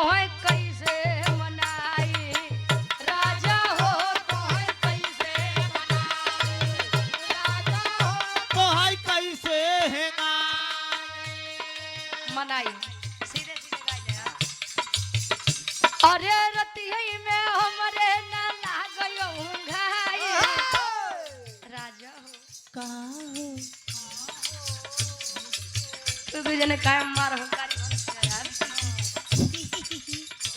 तोहे कैसे मनाई राजा हो तोहे कैसे तोहाई कैसे है मनाई सीधे सीधे गाय दे अरे रतिया में हमरे न लागयो घाई राजा हो कहाँ हो तू भी जने कायम मार हो गाड़ी यार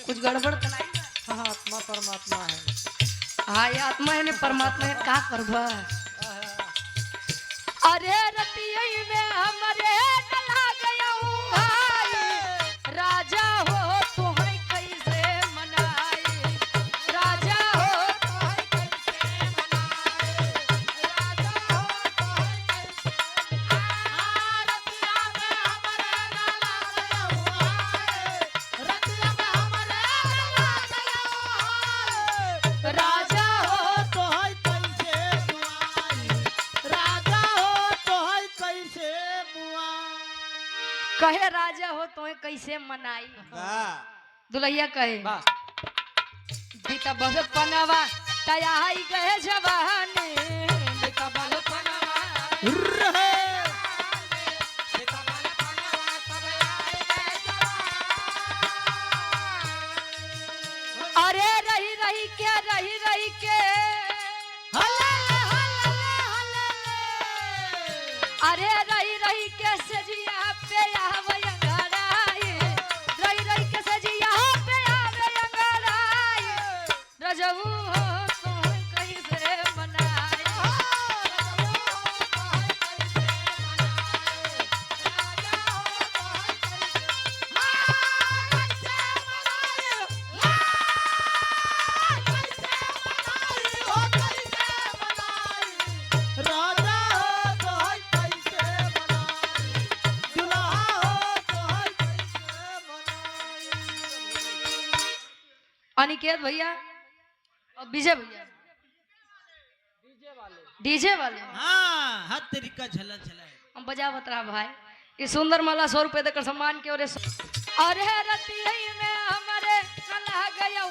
कुछ गड़बड़ तो नहीं हाँ आत्मा परमात्मा है हाँ ये आत्मा है ने परमात्मा है का करबा अरे रतिया में हमरे न लागयो घाई राजा हो तोहे कैसे मनाई राजा हो तोहे कैसे मनाई राजा हो तोहे कैसे रतिया में हमरे न लागयो रतिया में हमरे न लागयो राजा हो तोहाई कैसे बुआई राजा हो तोहाई कैसे बुआई कहे राजा हो तोहे कैसे मनाई दुल्हिया कहे बीता बहुत पनावा तयाई गए जवानी बीता बहुत पनावा रहे बीता बहुत पनावा तब आई गए जवानी अरे रही रही के हले अरे रही के सजिया पे आवे अंगड़ाई रही के सजिया पे आवे अंगड़ाई रजबू हो तोहे कैसे मनाई राजा हो तोहाई कैसे बनाई दुल्हा हो तोहाई कैसे बनाई अनिकेत भैया और विजय भैया डीजे वाले हाँ हर तरीका झला झला है हम बजा बतरा भाई ये सुंदर माला 100 रुपए देकर सम्मान के अरे रतिया में हमारे कला गया